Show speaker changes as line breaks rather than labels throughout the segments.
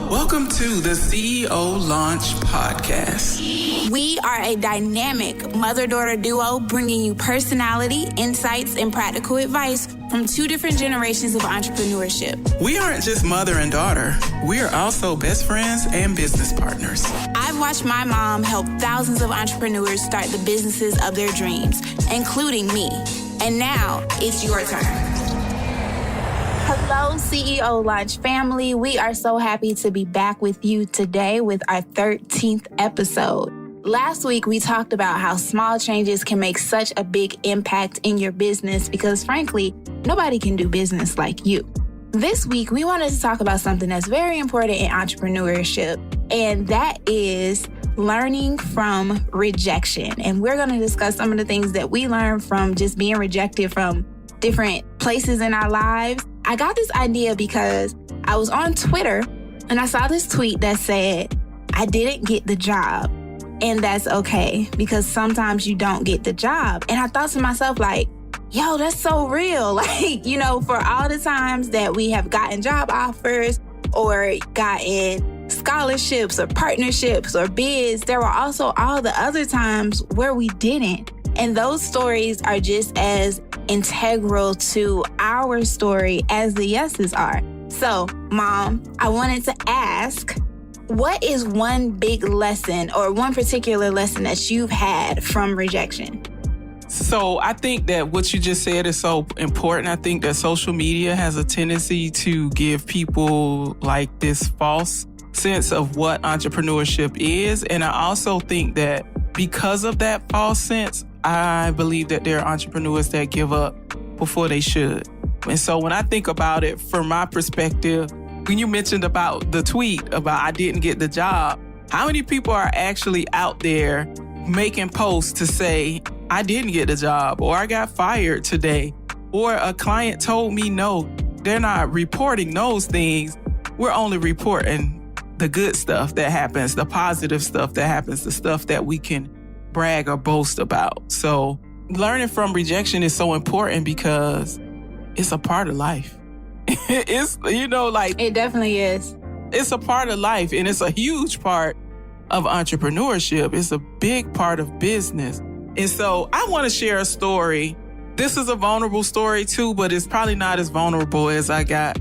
Welcome to the CEO Launch Podcast.
We are a dynamic mother-daughter duo bringing you personality, insights, and practical advice from two different generations of entrepreneurship.
We aren't just mother and daughter. We are also best friends and business partners.
I've watched my mom help thousands of entrepreneurs start the businesses of their dreams, including me. And now it's your turn. Hello, CEO Launch family. We are so happy to be back with you today with our 13th episode. Last week, we talked about how small changes can make such a big impact in your business because, frankly, nobody can do business like you. This week, we wanted to talk about something that's very important in entrepreneurship, and that is learning from rejection. And we're going to discuss some of the things that we learned from just being rejected from different places in our lives. I got this idea because I was on Twitter and I saw this tweet that said, I didn't get the job. And that's okay because sometimes you don't get the job. And I thought to myself, like, yo, that's so real. Like, you know, for all the times that we have gotten job offers or gotten scholarships or partnerships or bids, there were also all the other times where we didn't. And those stories are just as integral to our story as the yeses are. So, Mom, I wanted to ask, what is one big lesson or one particular lesson that you've had from rejection?
So I think that what you just said is so important. I think that social media has a tendency to give people like this false sense of what entrepreneurship is. And I also think that because of that false sense, I believe that there are entrepreneurs that give up before they should. And so when I think about it from my perspective, when you mentioned about the tweet about I didn't get the job, how many people are actually out there making posts to say, I didn't get the job, or I got fired today, or a client told me no? They're not reporting those things. We're only reporting the good stuff that happens, the positive stuff that happens, the stuff that we can brag or boast about. So learning from rejection is so important because it's a part of life. It's, you know, like...
It definitely is.
It's a part of life, and it's a huge part of entrepreneurship. It's a big part of business. And so I want to share a story. This is a vulnerable story too, but it's probably not as vulnerable as I got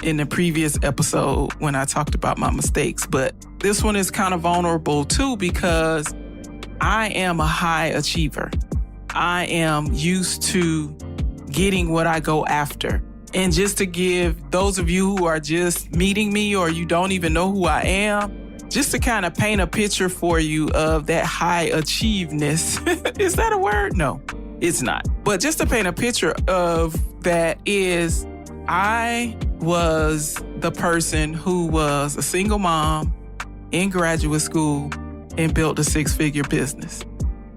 in the previous episode when I talked about my mistakes. But this one is kind of vulnerable too because I am a high achiever. I am used to getting what I go after. And just to give those of you who are just meeting me or you don't even know who I am, just to kind of paint a picture for you of that high achieveness. Is that a word? No, it's not. But just to paint a picture of that is I was the person who was a single mom in graduate school and built a six-figure business.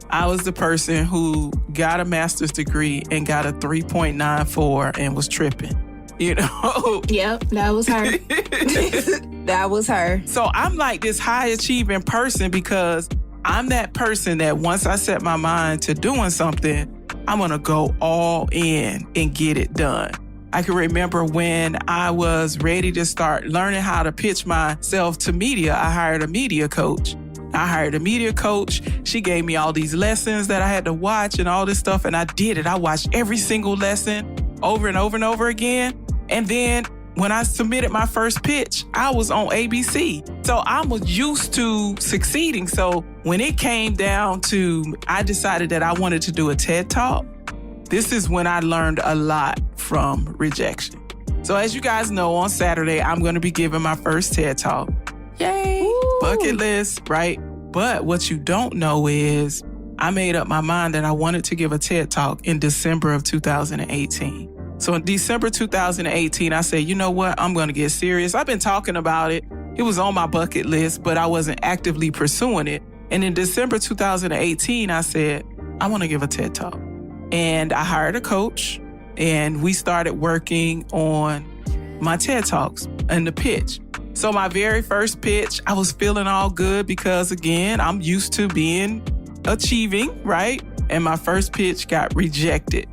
I was the person who got a master's degree and got a 3.94 and was tripping. You know?
Yep, that was her. That was her.
So I'm like this high achieving person because I'm that person that once I set my mind to doing something, I'm going to go all in and get it done. I can remember when I was ready to start learning how to pitch myself to media, I hired a media coach. She gave me all these lessons that I had to watch and all this stuff. And I did it. I watched every single lesson over and over and over again. And then when I submitted my first pitch, I was on ABC. So I was used to succeeding. So when it came down to, I decided that I wanted to do a TED Talk. This is when I learned a lot from rejection. So as you guys know, on Saturday, I'm going to be giving my first TED Talk. Yay! Ooh. Bucket list, right? But what you don't know is I made up my mind that I wanted to give a TED Talk in December of 2018. So in December 2018, I said, you know what? I'm going to get serious. I've been talking about it. It was on my bucket list, but I wasn't actively pursuing it. And in December 2018, I said, I want to give a TED Talk. And I hired a coach and we started working on my TED Talks and the pitch. So my very first pitch, I was feeling all good because, again, I'm used to achieving, right? And my first pitch got rejected.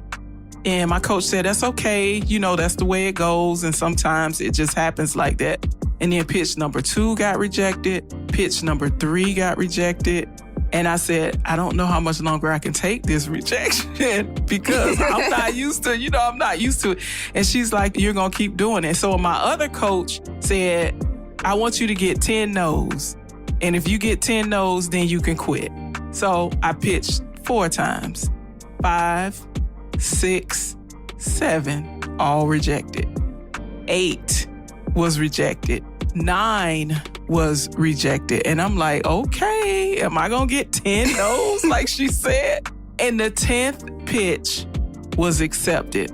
And my coach said, that's okay. You know, that's the way it goes. And sometimes it just happens like that. And then pitch number 2 got rejected. Pitch number 3 got rejected. And I said, I don't know how much longer I can take this rejection because I'm not used to, I'm not used to it. And she's like, you're going to keep doing it. So my other coach said, I want you to get 10 no's. And if you get 10 no's, then you can quit. So I pitched 4 times, 5, 6, 7, all rejected. 8 was rejected. 9 was rejected. And I'm like, okay, am I going to get 10 no's like she said? And the 10th pitch was accepted.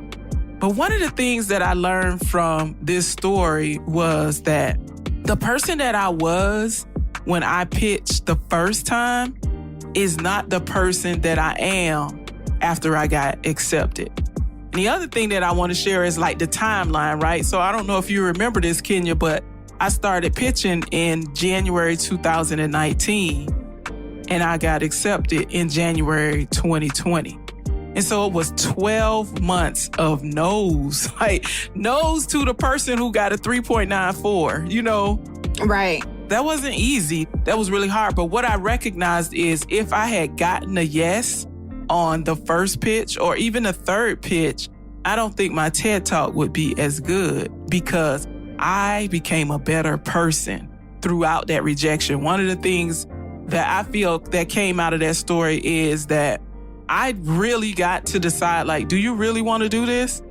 But one of the things that I learned from this story was that the person that I was when I pitched the first time is not the person that I am after I got accepted. And the other thing that I want to share is like the timeline, right? So I don't know if you remember this, Kenya, but I started pitching in January 2019 and I got accepted in January 2020. And so it was 12 months of no's, like no's to the person who got a 3.94,
Right.
That wasn't easy. That was really hard. But what I recognized is if I had gotten a yes on the first pitch or even the third pitch, I don't think my TED Talk would be as good because I became a better person throughout that rejection. One of the things that I feel that came out of that story is that I really got to decide, like, do you really want to do this?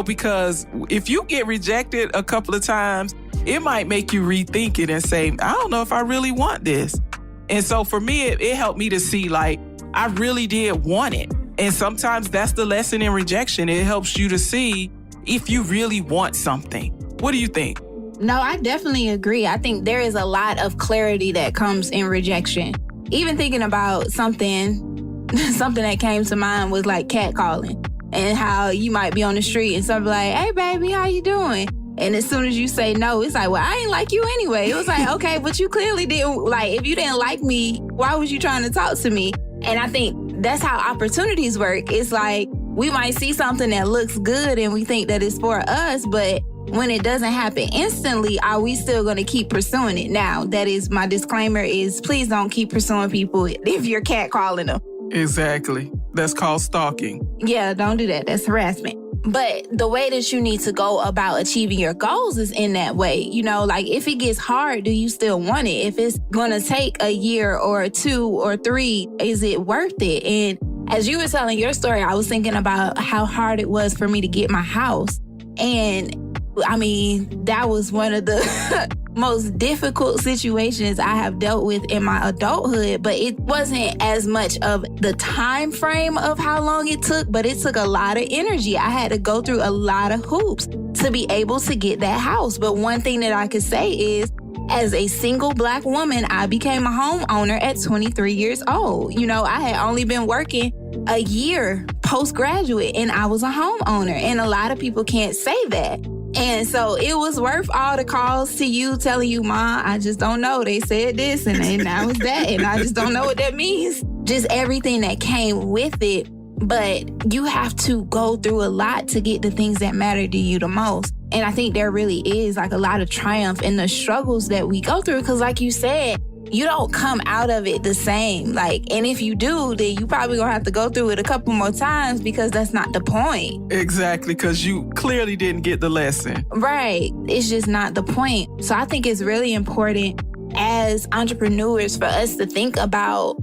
Because if you get rejected a couple of times, it might make you rethink it and say, I don't know if I really want this. And so for me, it helped me to see, like, I really did want it. And sometimes that's the lesson in rejection. It helps you to see if you really want something. What do you think?
No, I definitely agree. I think there is a lot of clarity that comes in rejection. Even thinking about something that came to mind was like catcalling and how you might be on the street and somebody like, hey, baby, how you doing? And as soon as you say no, it's like, well, I ain't like you anyway. It was like, okay, but you clearly didn't, like, if you didn't like me, why was you trying to talk to me? And I think that's how opportunities work. It's like, we might see something that looks good and we think that it's for us, but when it doesn't happen instantly, are we still going to keep pursuing it? Now, that is my disclaimer is please don't keep pursuing people if you're catcalling them.
Exactly. That's called stalking.
Yeah, don't do that. That's harassment. But the way that you need to go about achieving your goals is in that way. Like if it gets hard, do you still want it? If it's going to take a year or 2 or 3, is it worth it? And as you were telling your story, I was thinking about how hard it was for me to get my house. And I mean, that was one of the most difficult situations I have dealt with in my adulthood, but it wasn't as much of the time frame of how long it took, but it took a lot of energy. I had to go through a lot of hoops to be able to get that house. But one thing that I could say is, as a single Black woman, I became a homeowner at 23 years old. I had only been working a year postgraduate and I was a homeowner. And a lot of people can't say that. And so it was worth all the calls to you telling you, Ma, I just don't know. They said this and now it's that. And I just don't know what that means. Just everything that came with it. But you have to go through a lot to get the things that matter to you the most. And I think there really is like a lot of triumph in the struggles that we go through. Because like you said, you don't come out of it the same. And if you do, then you probably gonna have to go through it a couple more times because that's not the point.
Exactly, because you clearly didn't get the lesson.
Right. It's just not the point. So I think it's really important as entrepreneurs for us to think about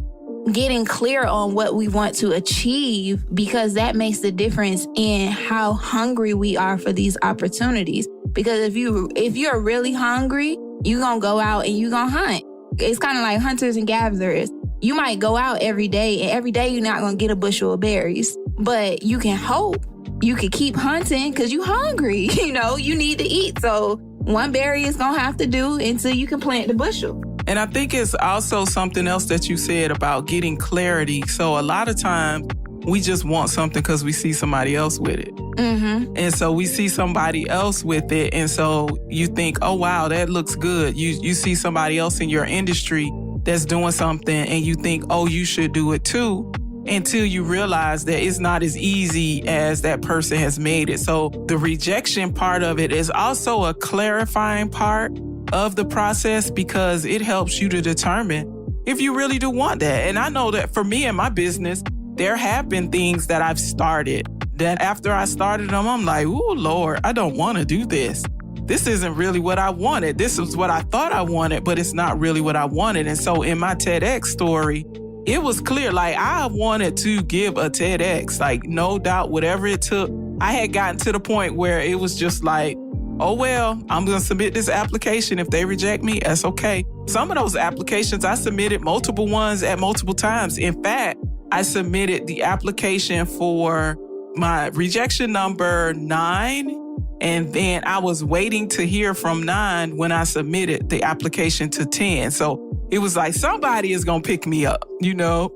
getting clear on what we want to achieve, because that makes the difference in how hungry we are for these opportunities. Because if you're really hungry, you're gonna go out and you're gonna hunt. It's kind of like hunters and gatherers. You might go out every day, and every day you're not going to get a bushel of berries. But you can hope. You can keep hunting because you're hungry. You need to eat. So one berry is going to have to do until you can plant the bushel.
And I think it's also something else that you said about getting clarity. So a lot of times we just want something because we see somebody else with it. Mm-hmm. And so we see somebody else with it. And so you think, oh, wow, that looks good. You see somebody else in your industry that's doing something and you think, oh, you should do it too. until you realize that it's not as easy as that person has made it. So the rejection part of it is also a clarifying part of the process because it helps you to determine if you really do want that. And I know that for me and my business, there have been things that I've started that after I started them, I'm like, oh, Lord, I don't want to do this. This isn't really what I wanted. This is what I thought I wanted, but it's not really what I wanted. And so in my TEDx story, it was clear, like I wanted to give a TEDx, like no doubt, whatever it took. I had gotten to the point where it was just like, oh, well, I'm going to submit this application. If they reject me, that's okay. Some of those applications, I submitted multiple ones at multiple times. In fact, I submitted the application for my rejection number 9. And then I was waiting to hear from 9 when I submitted the application to 10. So it was like, somebody is going to pick me up, you know?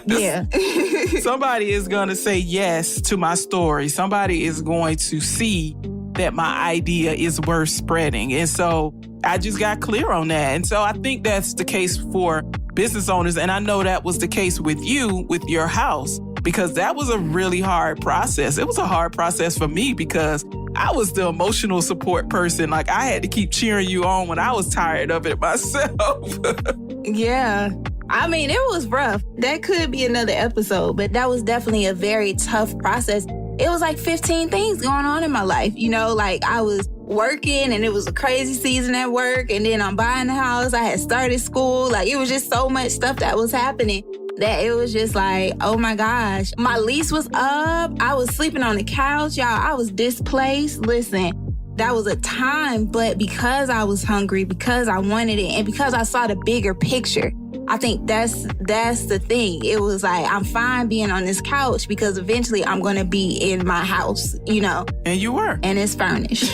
Yeah.
Somebody is going to say yes to my story. Somebody is going to see that my idea is worth spreading. And so I just got clear on that. And so I think that's the case for business owners. And I know that was the case with you, with your house, because that was a really hard process. It was a hard process for me because I was the emotional support person. Like I had to keep cheering you on when I was tired of it myself.
Yeah. I mean, it was rough. That could be another episode, but that was definitely a very tough process. It was like 15 things going on in my life. You know, like I was working and it was a crazy season at work. And then I'm buying a house. I had started school. Like it was just so much stuff that was happening that it was just like, oh my gosh. My lease was up. I was sleeping on the couch, y'all. I was displaced. Listen, that was a time, but because I was hungry, because I wanted it, and because I saw the bigger picture, I think that's the thing. It was like, I'm fine being on this couch because eventually I'm going to be in my house, you know.
And you were.
And it's furnished.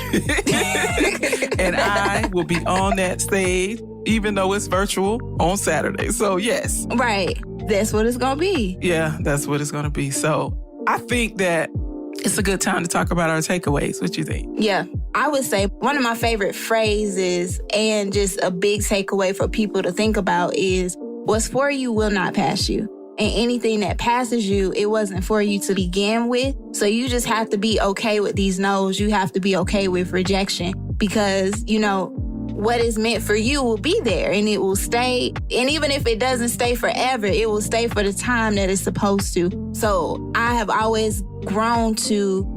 And I will be on that stage, even though it's virtual, on Saturday. So yes.
Right. That's what it's going to be.
Yeah, that's what it's going to be. So I think that it's a good time to talk about our takeaways. What you think?
Yeah. I would say one of my favorite phrases and just a big takeaway for people to think about is what's for you will not pass you. And anything that passes you, it wasn't for you to begin with. So you just have to be okay with these no's. You have to be okay with rejection because, you know, what is meant for you will be there and it will stay. And even if it doesn't stay forever, it will stay for the time that it's supposed to. So I have always grown to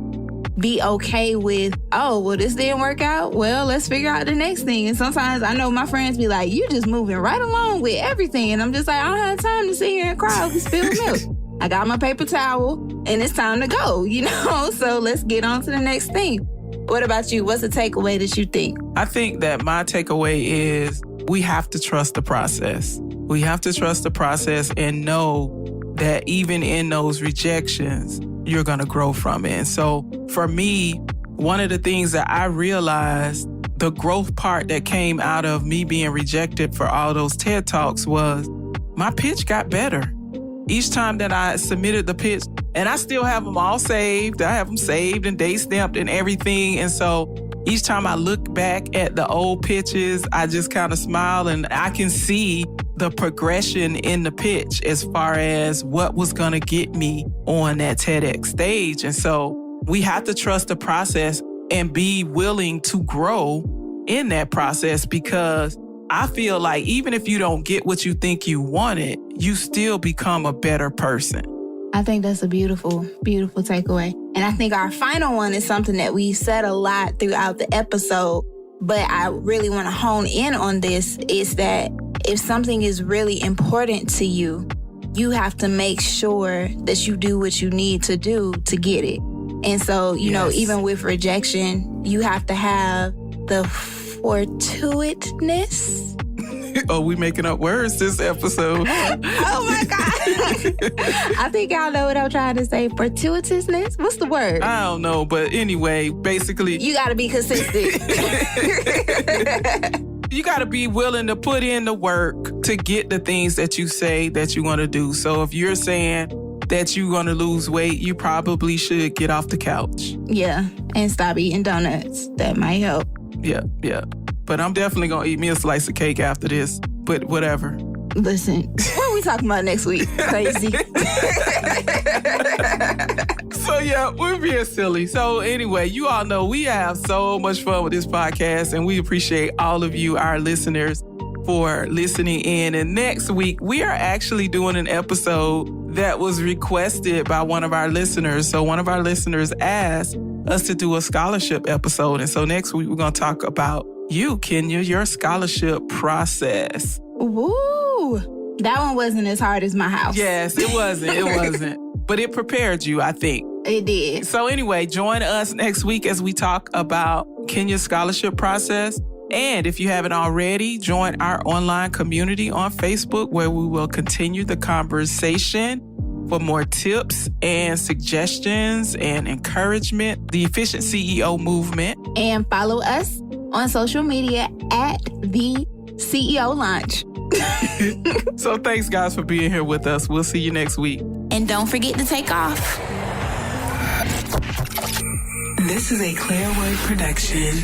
be okay with, oh, well, this didn't work out. Well, let's figure out the next thing. And sometimes I know my friends be like, you just moving right along with everything. And I'm just like, I don't have time to sit here and cry over spilled milk. I got my paper towel and it's time to go, you know? So let's get on to the next thing. What about you? What's the takeaway that you think?
I think that my takeaway is we have to trust the process. We have to trust the process and know that even in those rejections, you're going to grow from it. And so for me, one of the things that I realized, the growth part that came out of me being rejected for all those TED Talks was my pitch got better. Each time that I submitted the pitch, and I still have them all saved. I have them saved and date stamped and everything. And so each time I look back at the old pitches, I just kind of smile and I can see the progression in the pitch as far as what was going to get me on that TEDx stage. And so we have to trust the process and be willing to grow in that process because I feel like even if you don't get what you think you wanted, you still become a better person.
I think that's a beautiful, beautiful takeaway. And I think our final one is something that we said a lot throughout the episode, but I really want to hone in on this, is that if something is really important to you, you have to make sure that you do what you need to do to get it. And so, you know, even with rejection, you have to have the fortuitousness.
Oh, we making up words this episode.
Oh my God. I think y'all know what I'm trying to say. Fortuitousness? What's the word?
I don't know, but anyway, basically.
You gotta be consistent.
You gotta be willing to put in the work to get the things that you say that you want to do. So if you're saying that you're going to lose weight, you probably should get off the couch.
Yeah, and stop eating donuts. That might help.
Yeah. But I'm definitely going to eat me a slice of cake after this. But whatever.
Listen, what are we talking about next week? Crazy.
So yeah, we're being silly. So anyway, you all know we have so much fun with this podcast, and we appreciate all of you, our listeners, for listening in. And next week, we are actually doing an episode that was requested by one of our listeners. So one of our listeners asked us to do a scholarship episode. And so next week, we're going to talk about you, Kenya, your scholarship process.
Woo! That one wasn't as hard as my house.
Yes, it wasn't. It wasn't. But it prepared you, I think.
It did.
So anyway, join us next week as we talk about Kenya's scholarship process. And if you haven't already, join our online community on Facebook, where we will continue the conversation for more tips and suggestions and encouragement, the Efficient CEO movement.
And follow us on social media at the CEO Launch.
So thanks, guys, for being here with us. We'll see you next week.
And don't forget to take off.
This is a Clear Word production.